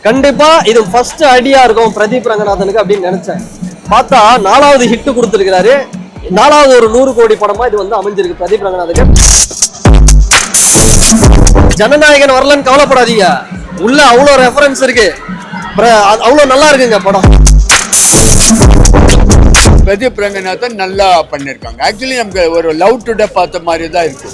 கண்டிப்பா இது first idea இருக்கும் பிரதீப் ரங்கநாதனுக்கு அப்படின்னு நினைச்சேன். பார்த்தா 4வது ஹிட் கொடுத்துருக்காரு. 4வது ஒரு 100 கோடி படமா இது வந்து அமைஞ்சிருக்கு பிரதீப் ரங்கநாதனுக்கு. ஜனநாயகன் வரலன்னு கவலைப்படாதீங்க, உள்ள அவ்வளோ ரெஃபரன்ஸ் இருக்கு, அவ்வளோ நல்லா இருக்குங்க படம். பிரதீப் ரங்கநாதன் நல்லா பண்ணிருக்காங்க. ஆக்சுவலி நமக்கு ஒரு லவ் டுடே பார்த்த மாதிரி தான் இருக்கு.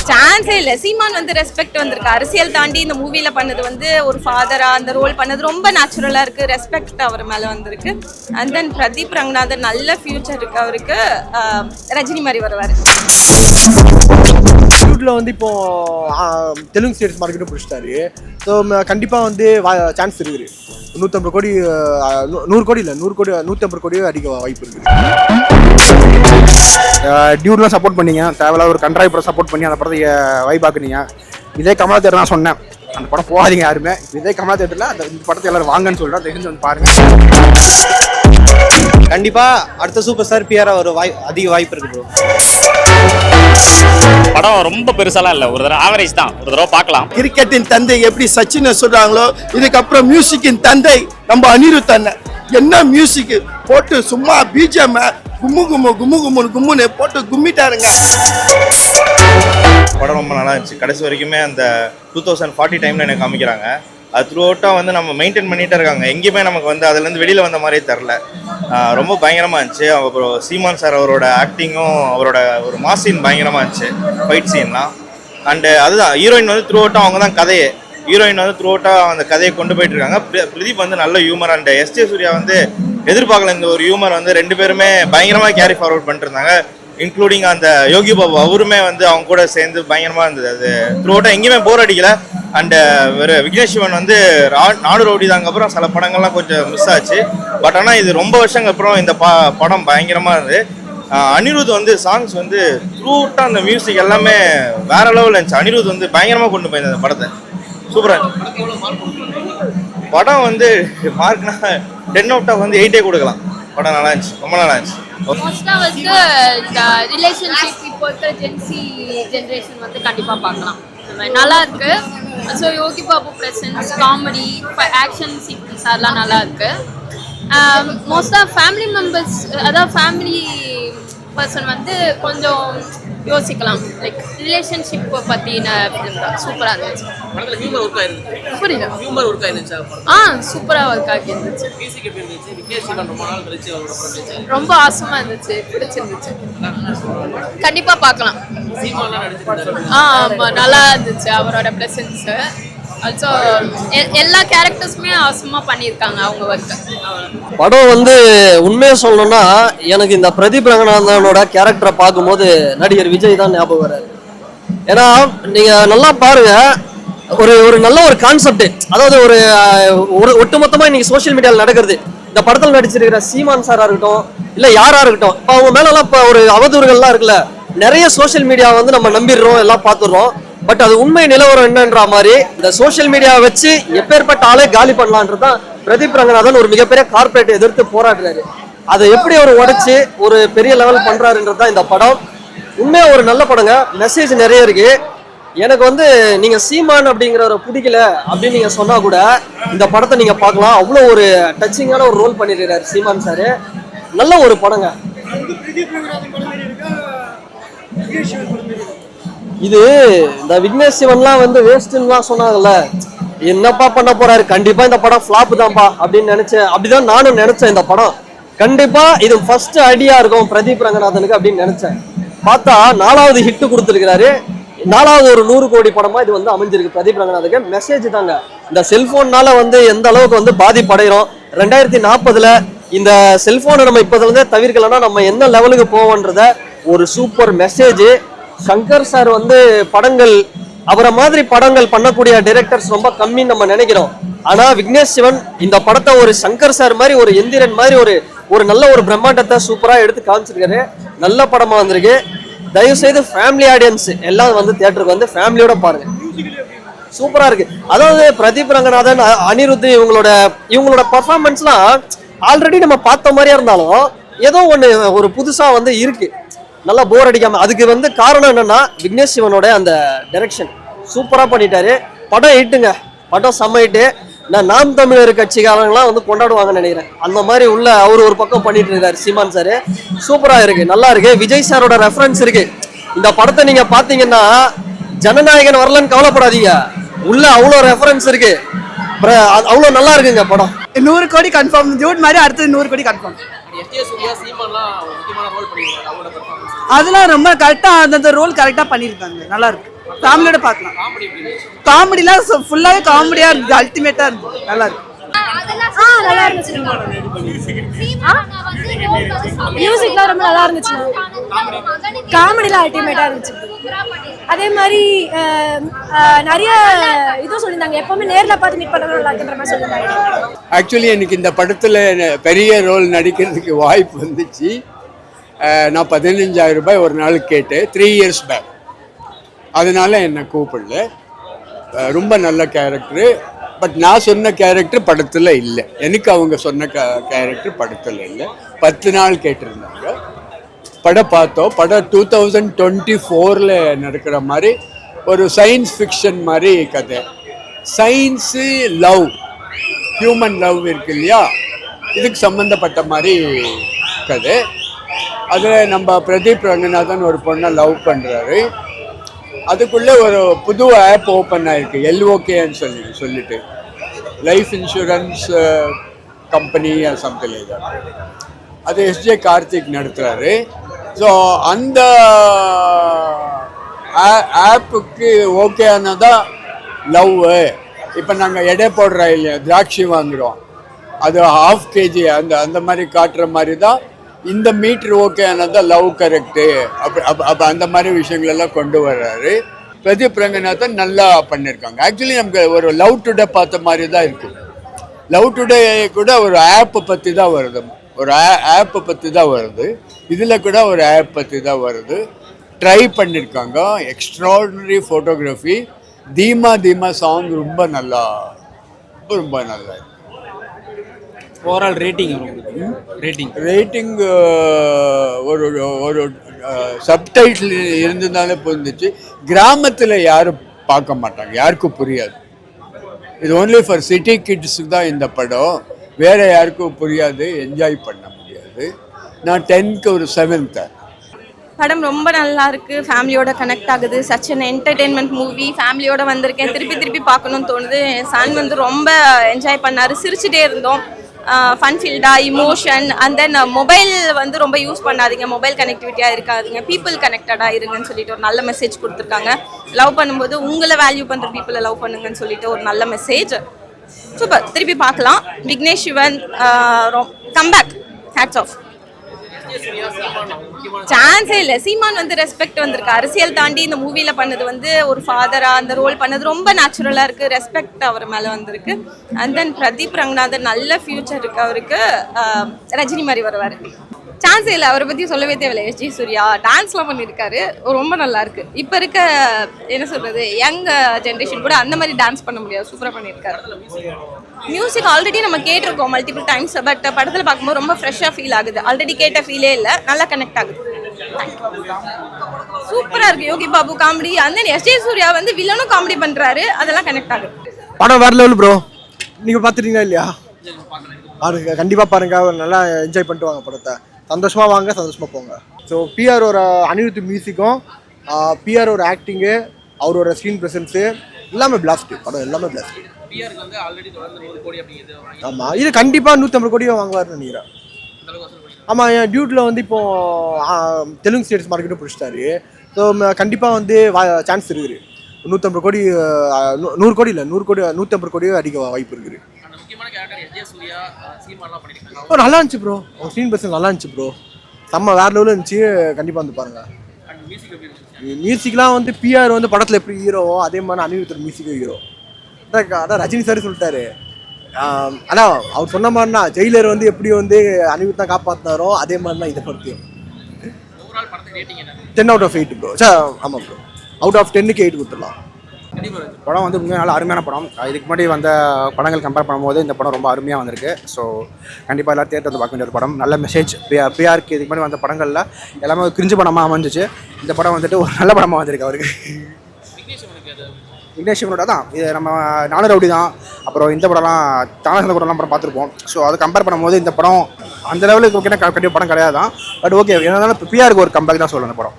சான்ஸே இல்லை. சீமான் வந்து ரெஸ்பெக்ட் வந்திருக்கு. அரசியல் தாண்டி இந்த மூவில பண்ணது வந்து ஒரு ஃபாதரா அந்த ரோல் பண்ணது ரொம்ப நேச்சுரலா இருக்கு. ரெஸ்பெக்ட் அவர் மேல வந்திருக்கு. அண்ட் தென் பிரதீப் ரங்கநாதன் நல்ல ஃபியூச்சர் இருக்கு அவருக்கு. ரஜினி மாதிரி வருவாரு. ஹாலிவுட்ல வந்து இப்போ தெலுங்கு ஸ்டேட்ஸ் மார்க்கெட்டும் பிடிச்சிட்டாரு. ஸோ கண்டிப்பாக வந்து சான்ஸ் இருக்குது. 150 கோடி 100 கோடி இல்லை 100 கோடி 150 கோடியே அடிக்க வாய்ப்பு இருக்குது. டியூட்லாம் சப்போர்ட் பண்ணீங்க, தேவையில்லாத ஒரு கண்ட்ராய் படம் சப்போர்ட் பண்ணி அந்த படத்தை வைபாக்குனீங்க. இதே கமலா தேட்டர் நான் சொன்னேன், அந்த படம் போகாதீங்க யாருமே. இதே கமலா தேட்டரில் இந்த படத்தை எல்லாரும் வாங்கன்னு சொல்கிறேன், தெரிஞ்சு வந்து பாருங்க. கண்டிப்பாக அடுத்த சூப்பர் ஸ்டார் பிஆரா ஒரு அதிக வாய்ப்பு இருக்கு ப்ரோ. படம் ரொம்ப பெருசாலாம் இல்லை, ஒரு தடவை ஆவரேஜ் தான், ஒரு தடவை பார்க்கலாம். கிரிக்கெட்டின் தந்தை எப்படி சச்சினை சொல்றாங்களோ, இதுக்கப்புறம் மியூசிக்கின் தந்தை நம்ம அனிருத் அண்ணன். என்ன மியூசிக் போட்டு சும்மா பிஜிஎம் கும்மு கும்மு கும்மு கும்முன்னு கும்முன்னு போட்டு கும்மிட்டாருங்க. படம் ரொம்ப நல்லா இருந்துச்சு. கடைசி வரைக்குமே அந்த 2040 டைம்ல எனக்கு காமிக்கிறாங்க. அது த்ரூ அவுட்டாக வந்து நம்ம மெயின்டைன் பண்ணிகிட்டே இருக்காங்க. எங்கேயுமே நமக்கு வந்து அதுலேருந்து வெளியில் வந்த மாதிரியே தெரில. ரொம்ப பயங்கரமாக இருந்துச்சு. அப்புறம் சீமான் சார் அவரோட ஆக்டிங்கும் அவரோட ஒரு மாஸ் சீன் பயங்கரமாக இருந்துச்சு, ஃபைட் சீன்லாம். அண்டு அதுதான் ஹீரோயின் வந்து த்ரூ அவுட்டாக அவங்க தான் கதையே. ஹீரோயின் வந்து த்ரூ அவுட்டாக அந்த கதையை கொண்டு போயிட்டு இருக்காங்க. பிரதீப் வந்து நல்ல ஹியூமர். அண்ட் எஸ்ஜே சூர்யா வந்து எதிர்பார்க்கல இந்த ஒரு ஹியூமர் வந்து 2 பேருமே பயங்கரமாக கேரி ஃபார்வர்ட் பண்ணிட்டு இருந்தாங்க. இன்க்ளூடிங் அந்த யோகி பாபு அவருமே வந்து அவங்க கூட சேர்ந்து பயங்கரமாக இருந்தது. அது த்ரூ அவுட்டாக எங்கேயுமே போர் அடிக்கல. அண்டு வேறு விக்னேஷ் சிவன் வந்து 4 ரவுடி தாங்க அப்புறம் சில படங்கள்லாம் கொஞ்சம் மிஸ் ஆச்சு. பட் ஆனால் இது ரொம்ப வருஷங்க அப்புறம் இந்த படம் பயங்கரமாக இருந்தது. அனிருத் வந்து சாங்ஸ் வந்து த்ரூ அவுட்டாக அந்த மியூசிக் எல்லாமே வேற லெவலில் இருந்துச்சு. அனிருத் வந்து பயங்கரமாக கொண்டு போயிருந்தது அந்த படத்தை. சூப்பராக படம் வந்து மார்க்னா 10 அவுட் ஆஃப் வந்து 8 கொடுக்கலாம். படம் நல்லா இருந்துச்சு, ரொம்ப நல்லா இருந்துச்சு. மோஸ்ட்டாக வந்து இந்த ரிலேஷன்ஷிப் இப்போ இருக்கிற ஜென்சி ஜென்ரேஷன் வந்து கண்டிப்பாக பார்க்கலாம். நல்லா இருக்கு. So Yogi Babu presence, comedy, action sequence அதெல்லாம் நல்லா இருக்கு. மோஸ்ட்டாக ஃபேமிலி மெம்பர்ஸ், அதாவது ஃபேமிலி பர்சன் வந்து கொஞ்சம் யோசிக்கலாம். லைக் ரிலேஷன்ஷிப் பற்றின ஃபிலிம் தான். சூப்பராக இருந்துச்சு. புரியல. சூப்பராக ஒர்க் ஆகிருந்துச்சு. ரொம்ப ஆசமாக இருந்துச்சு, பிடிச்சிருந்துச்சு. கண்டிப்பாக பார்க்கலாம். ஆமாம், நல்லா இருந்துச்சு அவரோட ப்ரெசன்ஸு. ஆல்சோ எல்லா கேரக்டர்ஸுமே அவசரமாக பண்ணியிருக்காங்க அவங்க ஒர்க்கு. படம் வந்து உண்மையை சொல்லணும்னா எனக்கு இந்த பிரதீப் ரங்கநாதனோட கேரக்டரை பார்க்கும்போது நடிகர் விஜய் தான் ஞாபகம் வராரு. ஏன்னா நீங்கள் நல்லா பாருங்க, ஒரு நல்ல ஒரு கான்செப்ட். அதாவது ஒரு ஒட்டுமொத்தமாக இன்னைக்கு சோஷியல் மீடியாவில் நடக்கிறது. இந்த படத்தில் நடிச்சிருக்கிற சீமான் சாரா இருக்கட்டும், இல்லை யாரா இருக்கட்டும், இப்போ அவங்க மேலெல்லாம் இப்போ ஒரு அவதூறுகள்லாம் இருக்குல்ல. நிறைய சோஷியல் மீடியா வந்து நம்ம நம்பிடுறோம், எல்லாம் பார்த்துடுறோம். பட் அது உண்மை நிலவரம் என்னன்ற மாதிரி இந்த சோஷியல் மீடியாவை வச்சு எப்பேற்பட்ட ஆளே காலி பண்ணலான்றதுதான் பிரதீப் ரங்கநாதன் ஒரு மிகப்பெரிய கார்பரேட்டை எதிர்த்து போராடுறாரு. அதை எப்படி அவர் உடைச்சு ஒரு பெரிய லெவல் பண்றாருன்றதுதான் இந்த படம். உண்மையா ஒரு நல்ல படங்க. மெசேஜ் நிறைய இருக்கு. எனக்கு வந்து நீங்க சீமான் அப்படிங்கிறவரை பிடிக்கல அப்படின்னு நீங்க சொன்னா கூட இந்த படத்தை நீங்க பார்க்கலாம். அவ்வளோ ஒரு டச்சிங்கான ஒரு ரோல் பண்ணிருக்காரு சீமான் சாரு. நல்ல ஒரு படங்க இது. இந்த விக்னேஷ் சிவன்லாம் வந்து வேஸ்ட்லாம் சொன்னாங்கல்ல, என்னப்பா பண்ண போறாரு, கண்டிப்பா இந்த படம் ஃபிளாப் தான்ப்பா அப்படின்னு நினைச்சேன். அப்படிதான் நானும் நினைச்சேன். இந்த படம் கண்டிப்பா இது ஃபர்ஸ்ட் ஐடியா இருக்கும் பிரதீப் ரங்கநாதனுக்கு அப்படின்னு நினைச்சேன். பார்த்தா 4வது ஹிட் கொடுத்துருக்காரு. 4வது ஒரு 100 கோடி படமா இது வந்து அமைஞ்சிருக்கு பிரதீப் ரங்கநாதனுக்கு. மெசேஜ் தாங்க. இந்த செல்போன்னால வந்து எந்த அளவுக்கு வந்து பாதிப்படைகிறோம், 2040ல இந்த செல்போனை நம்ம இப்போதுலேருந்தே தவிர்க்கலன்னா நம்ம என்ன லெவலுக்கு போவோன்றத ஒரு சூப்பர் மெசேஜ். சங்கர் சார் வந்து படங்கள் அவரை மாதிரி படங்கள் பண்ணக்கூடிய டைரக்டர்ஸ் ரொம்ப கம்மின்னு நம்ம நினைக்கிறோம். ஆனா விக்னேஷ் சிவன் இந்த படத்தை ஒரு சங்கர் சார் மாதிரி, ஒரு எந்திரன் மாதிரி ஒரு நல்ல ஒரு பிரம்மாண்டத்தை சூப்பரா எடுத்து காமிச்சிருக்காரு. நல்ல படமா வந்திருக்கு. தயவு செய்து ஃபேமிலி ஆடியன்ஸ் எல்லாம் வந்து தியேட்டருக்கு வந்து ஃபேமிலியோட பாருங்க. சூப்பரா இருக்கு. அதாவது பிரதீப் ரங்கநாதன், அனிருத் இவங்களோட பர்ஃபார்மன்ஸ்லாம் ஆல்ரெடி நம்ம பார்த்த மாதிரியா இருந்தாலும் ஏதோ ஒரு புதுசா வந்து இருக்கு. நல்லா போர் அடிக்காம. அதுக்கு வந்து காரணம் என்னன்னா விக்னேஷ் சிவனோட அந்த டைரக்ஷன் சூப்பரா பண்ணிட்டாரு. படம் ஹிட்டுங்க, படம் செம்ம ஹிட்டு. நாம் தமிழர் கட்சிக்காரங்களாம் வந்து கொண்டாடுவாங்கன்னு நினைக்கிறேன். அந்த மாதிரி உள்ள அவர் ஒரு பக்கம் பண்ணிட்டு இருக்காரு சீமான் சார். சூப்பரா இருக்கு, நல்லா இருக்கு. விஜய் சாரோட ரெஃபரன்ஸ் இருக்கு. இந்த படத்தை நீங்க பாத்தீங்கன்னா ஜனநாயகன் வரலன்னு கவலைப்படாதீங்க, உள்ள அவ்வளோ ரெஃபரன்ஸ் இருக்கு. அவ்வளோ நல்லா இருக்குங்க படம். 100 கோடி கன்ஃபார்ம், ஜூட் மாதிரி அடுத்தது 100 கோடி கன்ஃபார்ம். அதெல்லாம் ரொம்ப கரெக்டா அந்த ரோல் கரெக்டா பண்ணிருக்காங்க, நல்லா இருக்கு. ஃபேமிலியோட பார்க்கலாம். காமெடிலாம் ஃபுல்லாவே காமெடியா இருக்கு, அல்டிமேட்டா இருக்கு, நல்லா இருக்கு. நல்லா இருந்துச்சு. மியூசிக்லாம் ரொம்ப நல்லா இருந்துச்சு. காமெடிலாம் அல்டிமேட்டா இருந்துச்சு. அதே மாதிரி நிறைய இதுவும் சொல்லியிருந்தாங்க, எப்பவுமே நேரில் பார்த்து மீட் பண்ணுறது நல்லா இருக்குன்ற மாதிரி சொல்லியிருந்தாங்க. ஆக்சுவலி எனக்கு இந்த படத்தில் பெரிய ரோல் நடிக்கிறதுக்கு வாய்ப்பு வந்துச்சு. நான் 15,000 ரூபாய் ஒரு நாள் கேட்டேன், 3 இயர்ஸ் பேக். அதனால என்னை கூப்பிடல. ரொம்ப நல்ல கேரக்டரு. பட் நான் சொன்ன கேரக்டர் படத்தில் இல்லை, எனக்கு அவங்க சொன்ன கேரக்டர் படத்தில் இல்லை. 10 நாள் கேட்டிருந்தாங்க. படம் பார்த்தோம். படம் 2024 நடக்கிற மாதிரி ஒரு சயின்ஸ் ஃபிக்ஷன் மாதிரி கதை. சயின்ஸு, லவ், ஹியூமன் லவ் இருக்கு இல்லையா, இதுக்கு சம்மந்தப்பட்ட மாதிரி கதை. அதில் நம்ம பிரதீப் ரங்கநாதன் ஒரு பொண்ணை லவ் பண்ணுறாரு. அதுக்குள்ளே ஒரு புது ஆப் ஓப்பன் ஆகிருக்கு, எல்ஓகேன்னு சொல்லிட்டு life insurance company something like that. அது எஸ்ஜே கார்த்திக் நடத்துகிறாரு. ஸோ அந்த ஆப்புக்கு ஓகே ஆனதான் லவ். இப்போ நாங்கள் எடை போடுறோம் இல்லையா, திராட்சை வாங்குகிறோம், அது 1/2 kg அந்த மாதிரி காட்டுற மாதிரி தான் இந்த மீட்ரு ஓகே ஆனதான் லவ் கரெக்டு. அப்போ அந்த மாதிரி விஷயங்களெல்லாம் கொண்டு வர்றாரு. பிரதீப் ரங்கநாதன் நல்லா பண்ணியிருக்காங்க. ஆக்சுவலி நமக்கு ஒரு லவ் டுடே பார்த்த மாதிரி தான் இருக்குது. லவ் டுடே கூட ஒரு ஆப்பை பற்றி தான் வருது, ஒரு ஆப்பை பற்றி தான் வருது. இதில் கூட ஒரு ஆப் பற்றி தான் வருது. ட்ரை பண்ணியிருக்காங்க. Extraordinary photography. தீமா தீமா சாங் ரொம்ப நல்லா இருக்கு. ஓவரால் ரேட்டிங் ஒரு ஒரு சப்டைட்டில் இருந்ததுனால புரிஞ்சிச்சு. கிராமத்தில் யாரும் பார்க்க மாட்டாங்க, யாருக்கும் புரியாது. இது ஓன்லி ஃபார் சிட்டி கிட்ஸுக்கு தான் இந்த படம், வேற யாருக்கும் புரியாது, என்ஜாய் பண்ண முடியாது. நான் 10க்கு ஒரு 7 தரேன். படம் ரொம்ப நல்லா இருக்கு, ஃபேமிலியோட கனெக்ட் ஆகுது. Such an entertainment movie. ஃபேமிலியோட வந்திருக்கேன், திருப்பி பார்க்கணும்னு தோணுது. என் சன் வந்து ரொம்ப என்ஜாய் பண்ணாரு, சிரிச்சுட்டே இருந்தோம். ஃபன் ஃபீல்டா, இமோஷன், அண்ட் தென் மொபைல் வந்து ரொம்ப யூஸ் பண்ணாதீங்க, மொபைல் கனெக்டிவிட்டியாக இருக்காதீங்க, பீப்புள் கனெக்டடாக இருங்கன்னு சொல்லிட்டு ஒரு நல்ல மெசேஜ் கொடுத்துருக்காங்க. லவ் பண்ணும்போது உங்களை வேல்யூ பண்ணுற பீப்புளை லவ் பண்ணுங்கன்னு சொல்லிட்டு ஒரு நல்ல மெசேஜ். சூப்பர், திருப்பி பார்க்கலாம். Vignesh Shivan comeback, hats off. சான்ஸே இல்லை. சீமான் வந்து ரெஸ்பெக்ட் வந்திருக்கு. அரசியல் தாண்டி இந்த மூவியில் பண்ணது வந்து ஒரு ஃபாதராக அந்த ரோல் பண்ணது ரொம்ப நேச்சுரலாக இருக்குது. ரெஸ்பெக்ட் அவர் மேலே வந்திருக்கு. அண்ட் தென் பிரதீப் ரங்கநாதன் நல்ல ஃபியூச்சர் இருக்குது அவருக்கு. ரஜினி மாதிரி வருவார், சான்ஸே இல்லை. அவரை பற்றி சொல்லவே தேவையில்லை. எஸ்ஜே சூர்யா டான்ஸ்லாம் பண்ணியிருக்காரு, ரொம்ப நல்லா இருக்கு. இப்போ இருக்க என்ன சொல்கிறது, யங் ஜென்ரேஷன் கூட அந்த மாதிரி டான்ஸ் பண்ண முடியாது, சூப்பராக பண்ணியிருக்காரு. மியூசிக் ஆல்ரெடி நம்ம கேட்டிருக்கோம் மல்டிபிள் டைம்ஸ், பட் படத்தில் பார்க்கும்போது ரொம்ப ஃப்ரெஷ்ஷாக ஃபீல் ஆகுது. ஆல்ரெடி கேட்ட ஃபீலே இல்லை, நல்லா கனெக்ட் ஆகுது. சூப்பராக இருக்குது. யோகி பாபு காமெடி, அந்த எஸ்ஜே சூர்யா வந்து வில்லனும் காமெடி பண்ணுறாரு, அதெல்லாம் கனெக்ட் ஆகுது. படம் வேற லெவல் ப்ரோ. நீங்கள் பார்த்துட்டீங்களா இல்லையா? பாருங்க, கண்டிப்பாக பாருங்க, நல்லா என்ஜாய் பண்ணிட்டு வாங்க படத்தை. சந்தோஷமாக வாங்க, சந்தோஷமாக போங்க. ஸோ பிஆரோட அனிருத் மியூசிக்கும், பிஆரோட ஆக்டிங்கு, அவரோட ஸ்க்ரீன் ப்ரெசன்ஸு எல்லாமே பிளாஸ்ட். படம் எல்லாமே பிளாஸ்ட். ஆமாம், இது கண்டிப்பாக 150 கோடி வாங்குவார்னு நினைக்கிறேன். ஆமாம், என் டியூட்டில் வந்து இப்போ தெலுங்கு ஸ்டேட்ஸ் மார்க்கெட்டும் பிடிச்சிட்டாரு. ஸோ கண்டிப்பாக வந்து சான்ஸ் இருக்குது. 150 கோடி, 100 கோடி இல்லை, 150 கோடியோ அடிக்க வாய்ப்பு இருக்குது. நல்லா இருந்துச்சு ப்ரோ, அவங்க ஸ்க்ரீன் ப்ரெசன்ஸ் நல்லா இருந்துச்சு ப்ரோ, செம்ம வேற லெவலில் இருந்துச்சு. கண்டிப்பாக வந்து பாருங்க. மியூசிக்லாம் வந்து பிஆர் வந்து படத்தில் எப்படி ஹீரோவோ அதே மாதிரி அனிருத்தர் மியூசிக்கும் ஹீரோ. அதான் ரஜினி சார் சொல்லிட்டாரு. அதான் அவர் சொன்ன மாதிரினா ஜெயிலர் வந்து எப்படி வந்து அனிருத்தா காப்பாற்றினாரோ அதே மாதிரி தான் இதை பற்றியும். 10 out of 8 ப்ரோ. ஆமாம் ப்ரோ, அவுட் ஆஃப் 10க்கு 8 கொடுத்துடலாம். படம் வந்து உண்மையாக நல்ல அருமையான படம். இதுக்கு முன்னாடி வந்த படங்கள் கம்பேர் பண்ணும்போது இந்த படம் ரொம்ப அருமையாக வந்திருக்கு. ஸோ கண்டிப்பாக எல்லோரும் தேட்டர் வந்து பார்க்க வேண்டிய ஒரு படம். நல்ல மெசேஜ். பிஆருக்கு இதுக்கு முன்னாடி வந்த படங்களில் எல்லாமே கிரிஞ்சு படமாக அமைஞ்சிச்சு. இந்த படம் வந்துட்டு ஒரு நல்ல படமாக வந்திருக்கு அவருக்கு. விக்னேஷ் சிவனோட தான் இது நம்ம நானும் ரவுடி தான், அப்புறம் இந்த படம்லாம் தானசந்த படம்லாம் படம் பார்த்துருப்போம். ஸோ அதை கம்பேர் பண்ணும்போது இந்த படம் அந்த லெவலுக்கு ஓகேனா கண்டிப்பாக படம் கிடையாது தான். பட் ஓகே என்னன்னாலும் இப்போ பிஆருக்கு ஒரு கம்பேக் தான் சொல்லணும். அந்த படம்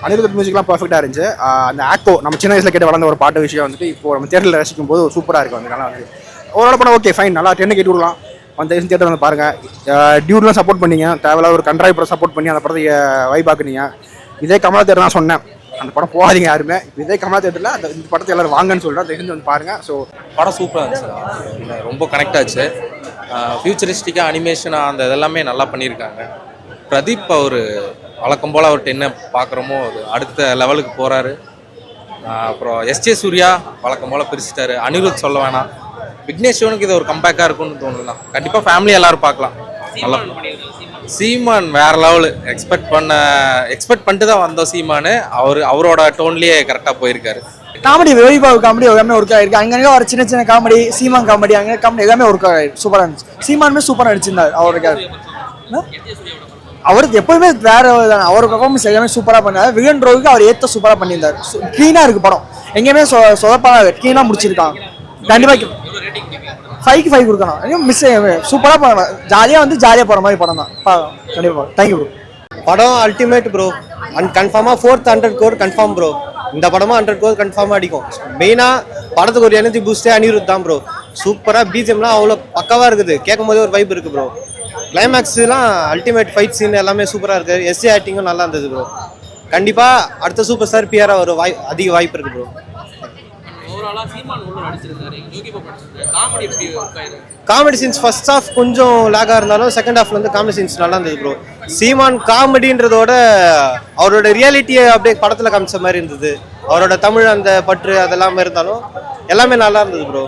அனிருத் மியூசிக்லாம் பர்ஃபெக்டாக இருந்துச்சு. அந்த ஆக்கோ நம்ம சின்ன வயசில் கேட்டு வளர்ந்த ஒரு பாட்டு விஷயம் வந்துட்டு இப்போ நம்ம தேட்டரில் ரசிக்கும் போது சூப்பராக இருக்கும். அதனால வந்து ஓரளவு படம் ஓகே ஃபைன், நல்லா 10 கேட்டு விடலாம். அந்த தேட்டர் வந்து பாருங்கள். டியூட்லாம் சப்போர்ட் பண்ணீங்க, தேவையில்லாத ஒரு கண்ட்ராய் படம் சப்போர்ட் பண்ணி அந்த படத்தை வைபாக்குனீங்க. இதே கமலா தேட்டர் தான் சொன்னேன், அந்த படம் போகாதீங்க யாருமே. இதே கமலா தேட்டரில் இந்த படத்தை எல்லாரும் வாங்கன்னு சொல்கிறேன், தெரிஞ்சு வந்து பாருங்கள். ஸோ படம் சூப்பராக இருந்துச்சு, ரொம்ப கனெக்ட் ஆச்சு. ஃபியூச்சரிஸ்டிக்காக அனிமேஷனாக அந்த இதெல்லாமே நல்லா பண்ணியிருக்காங்க. பிரதீப் அவர் வழக்கம் போல் அவர்கிட்ட என்ன பார்க்குறோமோ அது அடுத்த லெவலுக்கு போகிறாரு. அப்புறம் எஸ்ஜே சூர்யா வழக்கம் போல் பிரிச்சுட்டாரு. அனிருத் சொல்ல வேணாம். விக்னேஷ் சிவனுக்கு இது ஒரு கம்பேக்காக இருக்கும்னு தோணுதுண்ணா. கண்டிப்பாக ஃபேமிலி எல்லாரும் பார்க்கலாம். நல்லா சீமான் வேற லெவலு. எக்ஸ்பெக்ட் பண்ணிட்டு தான் வந்தோம். சீமானு அவரோட டோன்லேயே கரெக்டாக போயிருக்காரு. காமெடி வெளிப்பாவு காமெடி எல்லாமே ஒர்க் ஆகிருக்கு. அங்கங்கே ஒரு சின்ன சின்ன காமெடி, சீமான் காமெடி, அங்கே காமெடி எல்லாமே ஒர்க் ஆகிருக்கு. சூப்பராக இருந்துச்சு. சீமானுமே சூப்பராக நடிச்சிருந்தார். அவருக்கு எப்போயுமே வேற அவர் பர்ஃபார்மன்ஸ் எல்லாமே சூப்பராக பண்ணார். விகன் ரோவுக்கு அவர் ஏற்ற சூப்பராக பண்ணியிருந்தார். க்ளீனாக இருக்குது படம், எங்கேயுமே சொதப்பாக க்ளீனாக முடிச்சிருக்காங்க. கண்டிப்பாக 5க்கு 5 கொடுக்கணும். மிஸ் சூப்பராக பண்ணலாம். ஜாலியாக போகிற மாதிரி படம் தான். கண்டிப்பாக தேங்க்யூ ப்ரோ. படம் அல்டிமேட் ப்ரோ. கன்ஃபார்மாக 4th 100 crore கன்ஃபார்ம் ப்ரோ. இந்த படமாக 100 crore கன்ஃபார்மாக அடிக்கும். மெயினாக படத்துக்கு ஒரு எனர்ஜி பூஸ்டே அனிருத் தான் ப்ரோ. சூப்பராக பிஜிஎம்லாம் அவ்வளோ பக்காவாக இருக்குது. கேட்கும் போதே ஒரு வைப் இருக்குது ப்ரோ. கிளைமேக்ஸ்லாம் அல்டிமேட் ஃபைட் சீன் எல்லாமே சூப்பராக இருக்குது. எஸ்ஏ ஆக்டிங்கும் நல்லா இருந்தது ப்ரோ. கண்டிப்பாக அடுத்த சூப்பர் ஸ்டார் பிஆராக ஒரு அதிக வாய்ப்பு இருக்குது bro. Comedy scenes first half கொஞ்சம் லேகாக இருந்தாலும் செகண்ட் ஹாஃப்ல வந்து காமெடி சீன்ஸ் நல்லா இருந்தது ப்ரோ. சீமான் காமெடின்றதோட அவரோட ரியாலிட்டியை அப்படியே படத்தில் காமிச்ச மாதிரி இருந்தது. அவரோட தமிழ் அந்த பற்று அதெல்லாமே இருந்தாலும் எல்லாமே நல்லா இருந்தது ப்ரோ.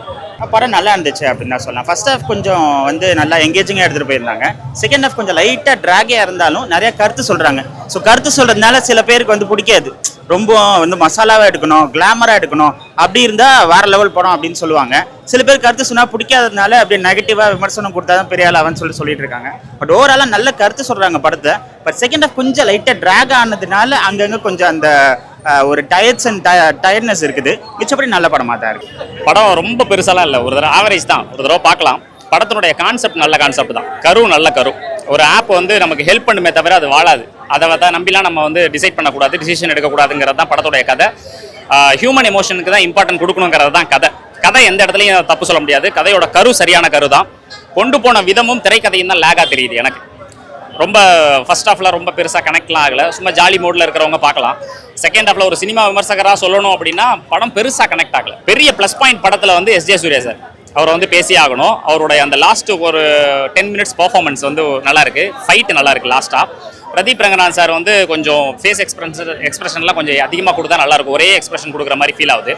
படம் நல்லா இருந்துச்சு அப்படின்னு தான் சொல்லலாம். ஃபர்ஸ்ட் ஹாஃப் கொஞ்சம் வந்து நல்லா எங்கேஜிங்காக எடுத்துகிட்டு போயிருந்தாங்க. செகண்ட் ஹாஃப் கொஞ்சம் லைட்டாக ட்ராகியாக இருந்தாலும் நிறைய கருத்து சொல்கிறாங்க. ஸோ கருத்து சொல்கிறதுனால சில பேருக்கு வந்து பிடிக்காது. ரொம்ப வந்து மசாலாவாக எடுக்கணும், கிளாமராக எடுக்கணும், அப்படி இருந்தால் வேற லெவல் படம் அப்படின்னு சொல்லுவாங்க. சில பேர் கருத்து சொன்னால் பிடிக்காததுனால அப்படியே நெகட்டிவாக விமர்சனம் கொடுத்தா தான் பெரிய ஆள் அவன் சொல்லிட்டு இருக்காங்க. பட் ஓவராலாக நல்ல கருத்து சொல்கிறாங்க படத்தை. பட் செகண்ட் ஹாஃப் கொஞ்சம் லைட்டாக ட்ராக் ஆனதுனால அங்கங்கே கொஞ்சம் அந்த ஒரு டயர்ட்னஸ் இருக்குது. மிச்சப்படி நல்ல படமாக தான் இருக்குது. படம் ரொம்ப பெருசாலாம் இல்லை, ஒரு தடவை ஆவரேஜ் தான், ஒரு தடவை பார்க்கலாம். படத்தினுடைய கான்செப்ட் நல்ல கான்செப்ட் தான். நல்ல கரு ஒரு ஆப் வந்து நமக்கு ஹெல்ப் பண்ணுமே தவிர அது வாழாது. அதை தான் நம்பிலாம் நம்ம வந்து டிசைட் பண்ணக்கூடாது, டிசிஷன் எடுக்கக்கூடாதுங்கிறது தான் படத்துடைய கதை. ஹியூமன் எமோஷனுக்கு தான் இம்பார்ட்டன்ட் கொடுக்கணுங்கிறது தான் கதை. எந்த இடத்துலையும் தப்பு சொல்ல முடியாது. கதையோட கரு சரியான கரு தான். கொண்டு போன விதமும் திரைக்கதையும் தான் லேகாக தெரியுது எனக்கு. ரொம்ப ஃபர்ஸ்ட் ஹாஃப்ல ரொம்ப பெருசாக கனெக்ட்லாம் ஆகலை. சும்மா ஜாலி மோடில் இருக்கிறவங்க பார்க்கலாம். செகண்ட் ஹாஃப்ல ஒரு சினிமா விமர்சகராக சொல்லணும் அப்படின்னா படம் பெருசாக கனெக்ட் ஆகலை. பெரிய ப்ளஸ் பாயிண்ட் படத்தில் வந்து எஸ்ஜே சூர்யா சார், அவரை வந்து பேசியே ஆகணும். அவருடைய அந்த லாஸ்ட் ஒரு 10 minutes பர்ஃபார்மன்ஸ் வந்து நல்லா இருக்கு. ஃபைட் நல்லா இருக்கு. லாஸ்ட்டாக பிரதீப் ரங்கநாத் சார் வந்து கொஞ்சம் ஃபேஸ் எக்ஸ்பிரஷன்லாம் கொஞ்சம் அதிகமாக கொடுத்தா நல்லா இருக்கும். ஒரே எக்ஸ்பிரஷன் கொடுக்குற மாதிரி ஃபீல் ஆகுது.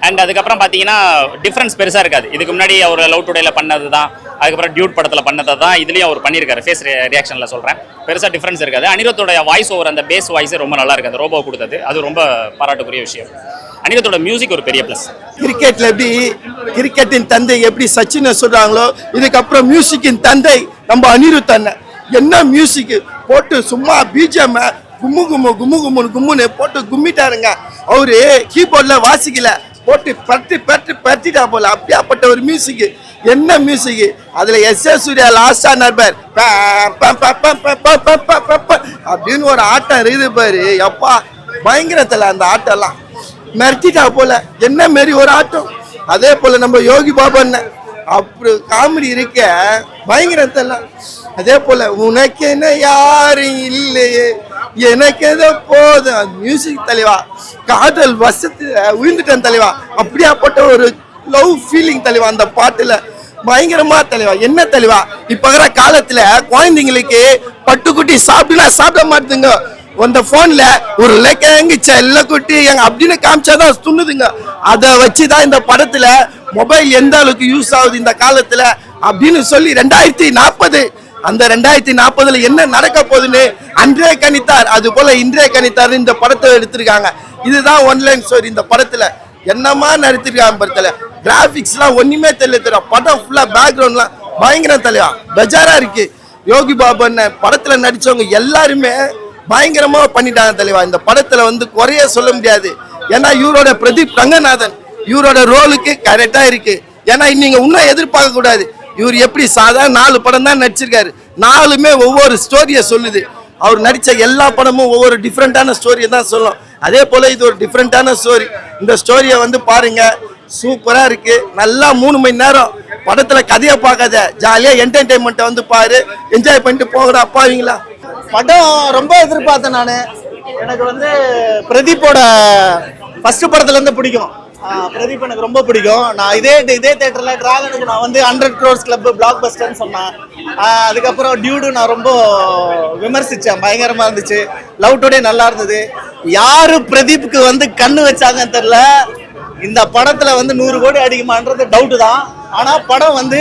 அண்ட் அதுக்கப்புறம் பார்த்தீங்கன்னா டிஃப்ரென்ஸ் பெருசாக இருக்காது. இதுக்கு முன்னாடி அவர் லவ் டுடேல பண்ணது தான், அதுக்கப்புறம் டியூட் படத்தில் பண்ணதை தான் இதுலேயும் அவர் பண்ணியிருக்காரு. ஃபேஸ் ரியாக்ஷனில் சொல்கிறேன், பெருசாக டிஃப்ரென்ஸ் இருக்காது. அனிருத்தோட வாய்ஸ் ஓவர் அந்த பேஸ் வாய்ஸே ரொம்ப நல்லா இருக்குது. அந்த ரோபோ கொடுத்தது அது ரொம்ப பாராட்டுக்குரிய விஷயம். அனிருத்தோட மியூசிக் ஒரு பெரிய ப்ளஸ். கிரிக்கெட்ல எப்படி கிரிக்கெட்டின் தந்தை எப்படி சச்சினை சொல்றாங்களோ, இதுக்கப்புறம் மியூசிக்கின் தந்தை நம்ம அனிருத் அண்ணன். என்ன மியூசிக் போட்டு சும்மா பிஜிஎம் கும்மு கும்மு கும்மு கும்முன்னு கும்முன்னு போட்டு கும்மிட்டாருங்க. அவரு கீபோர்ட்ல வாசிக்கல, போட்டு பட்டிட்டா போல. அப்படியாப்பட்ட ஒரு மியூசிக். என்ன மியூசிக் அதுல எஸ்ஏ சூர்யா லாஸ்டா நர்பர் அப்படின்னு ஒரு ஆட்டம் இருக்குது பாரு. எப்பா பயங்கரத்துல அந்த ஆட்டம்லாம் மிரட்டிட்டா போல. என்ன மாரி ஒரு ஆட்டம். அதே போல நம்ம யோகி பாபன் அப்படி காமெடி இருக்க பயங்கரத்தெல்லாம். அதே போல உனக்கு என்ன யாரும் இல்லையே எனக்கு எதோ போதும் மியூசிக் தலைவா. காதல் வசத்து உயிர்ந்துட்டேன் தலைவா. அப்படியாப்பட்ட ஒரு லவ் ஃபீலிங் தலைவா அந்த பாட்டுல. பயங்கரமா தலைவா. என்ன தலைவா இப்ப காலத்துல குழந்தைங்களுக்கு பட்டுக்குட்டி சாப்பிட மாட்டுதுங்க. அந்த போன்ல ஒரு லெக்கங்க செல்ல குட்டி எங்க அப்படின்னு காமிச்சாதான் துண்ணுதுங்க. அதை வச்சுதான் இந்த படத்துல மொபைல் எந்த அளவுக்கு யூஸ் ஆகுது இந்த காலத்துல அப்படின்னு சொல்லி 2040 அந்த 2040 என்ன நடக்க போகுதுன்னு அன்றே கணித்தார். அது போல இன்றே கணித்தார் இந்த படத்தை எடுத்திருக்காங்க. இதுதான் ஒன்லைன் ஸ்டோரி. இந்த படத்துல என்னமா நடத்திருக்காங்க படத்துல. கிராபிக்ஸ் எல்லாம் ஒண்ணுமே தெரியல. படம் ஃபுல்லா பேக்ரவுண்ட்லாம் பயங்கரம் தலைவா. பெஜாரா இருக்கு. யோகி பாபன் படத்துல நடிச்சவங்க எல்லாருமே பயங்கரமா பண்ணிட்டாங்க தலைவா. இந்த படத்துல வந்து குறைய சொல்ல முடியாது. ஏன்னா இவரோட பிரதீப் ரங்கநாதன் இவரோட ரோலுக்கு கரெக்டா இருக்கு. ஏன்னா நீங்க இன்னும் எதிர்பார்க்க கூடாது. இவர் எப்படி சாதாரண 4 படம் தான் நடிச்சிருக்காரு, 4மே ஒவ்வொரு ஸ்டோரியை சொல்லுது. அவர் நடித்த எல்லா படமும் ஒவ்வொரு டிஃப்ரெண்ட்டான ஸ்டோரியை தான் சொல்லும். அதே போல் இது ஒரு டிஃப்ரெண்ட்டான ஸ்டோரி. இந்த ஸ்டோரியை வந்து பாருங்க, சூப்பராக இருக்கு. நல்லா 3 மணி நேரம் படத்தில் கதையை பார்க்காத, ஜாலியாக என்டர்டெயின்மெண்ட்டை வந்து பாரு, என்ஜாய் பண்ணிட்டு போகடா அப்பாவீங்களா. படம் ரொம்ப எதிர்பார்த்தேன் நான். எனக்கு வந்து பிரதீப்போட ஃபர்ஸ்ட் படத்துலேருந்து பிடிக்கும். பிரதீப் எனக்கு ரொம்ப பிடிக்கும். நான் இதே தேட்டரில் டிராகனுக்கு நான் வந்து 100 crores கிளப் பிளாக் பஸ்டர்னு சொன்னேன். அதுக்கப்புறம் டியூடு நான் ரொம்ப விமர்சித்தேன், பயங்கரமாக இருந்துச்சு. லவ் டுடே நல்லா இருந்தது. யாரு பிரதீப்புக்கு வந்து கண்ணு வச்சாங்கன்னு தெரில. இந்த படத்தில் வந்து 100 கோடி அடிக்குமான்றது டவுட்டு தான். ஆனால் படம் வந்து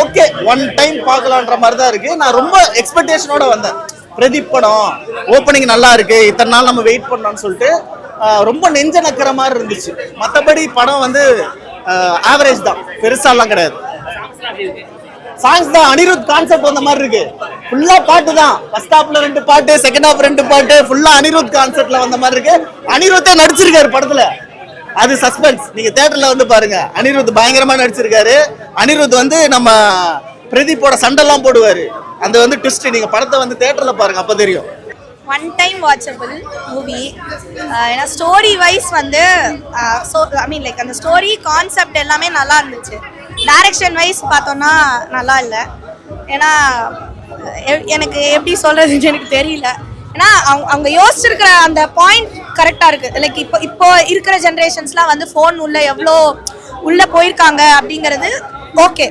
ஓகே, ஒன் டைம் பார்க்கலான்ற மாதிரி தான் இருக்குது. நான் ரொம்ப எக்ஸ்பெக்டேஷனோட வந்தேன். பிரதீப் படம் ஓப்பனிங் நல்லா இருக்கு, இத்தனை நாள் நம்ம வெயிட் பண்ணோம்னு சொல்லிட்டு ரொம்ப நெஞ்ச நக்கிற மாதிரி இருந்துச்சு. மற்றபடி படம் வந்து ஆவரேஜ் தான், பெருசாலாம் கிடையாது. சாங்ஸ் தான் அனிருத் கான்செப்ட் வந்த மாதிரி இருக்கு. ஃபுல்லா பாட்டு தான். ஃபர்ஸ்ட் ஹாஃப்ல 2 பாட்டு, செகண்ட் ஹாஃப் 2 பாட்டு, ஃபுல்லா அனிருத் கான்செப்ட்ல வந்த மாதிரி இருக்கு. அனிருத்தே நடிச்சிருக்காரு படத்துல, அது சஸ்பென்ஸ். நீங்க தியேட்டர்ல வந்து பாருங்க, அனிருத் பயங்கரமா நடிச்சிருக்காரு. அனிருத் வந்து நம்ம பிரதீப்போட சண்டெல்லாம் போடுவாரு. அந்த வந்து ட்விஸ்ட் நீங்க படத்தை வந்து தியேட்டர்ல பாருங்க, அப்ப தெரியும். One time watchable movie. ஏன்னா ஸ்டோரி வைஸ் வந்து லைக் அந்த ஸ்டோரி கான்செப்ட் எல்லாமே நல்லா இருந்துச்சு. டைரக்ஷன் வைஸ் பார்த்தோன்னா நல்லா இல்லை. ஏன்னா எனக்கு எப்படி சொல்கிறதுன்னு எனக்கு தெரியல. ஏன்னா அவங்க யோசிச்சிருக்கிற அந்த பாயிண்ட் கரெக்டாக இருக்குது. லைக் இப்போ இருக்கிற ஜென்ரேஷன்ஸ்லாம் வந்து ஃபோன் உள்ள எவ்வளோ உள்ளே போயிருக்காங்க அப்படிங்கிறது ஓகே.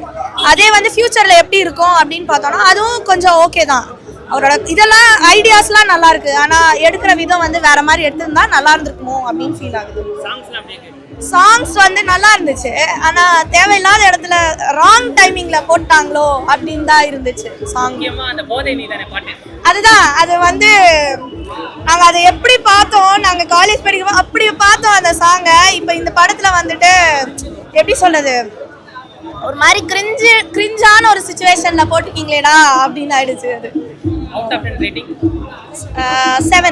அதே வந்து ஃப்யூச்சரில் எப்படி இருக்கும் அப்படின்னு பார்த்தோன்னா அதுவும் கொஞ்சம் ஓகே தான். அவரோட இதெல்லாம் ஐடியாஸ்லாம் நல்லா இருக்கு. ஆனால் எடுக்கிற விதம் வந்து வேற மாதிரி எடுத்திருந்தா நல்லா இருந்திருக்குமோ அப்படின்னு ஃபீல் ஆகுது. சாங்ஸ் வந்து நல்லா இருந்துச்சு, ஆனால் தேவையில்லாத இடத்துல ராங் டைமிங்ல போட்டாங்களோ அப்படின்னு தான் இருந்துச்சு சாங். அதுதான் அது வந்து நாங்கள் அதை எப்படி பார்த்தோம், நாங்கள் காலேஜ் படிக்கும் அப்படி பார்த்தோம் அந்த சாங்கை. இப்போ இந்த படத்தில் வந்துட்டு எப்படி சொல்றது, ஒரு மாதிரி கிரிஞ்சான ஒரு சிச்சுவேஷன்ல போட்டுக்கீங்களேடா அப்படின்னு ஆயிடுச்சு. அது 7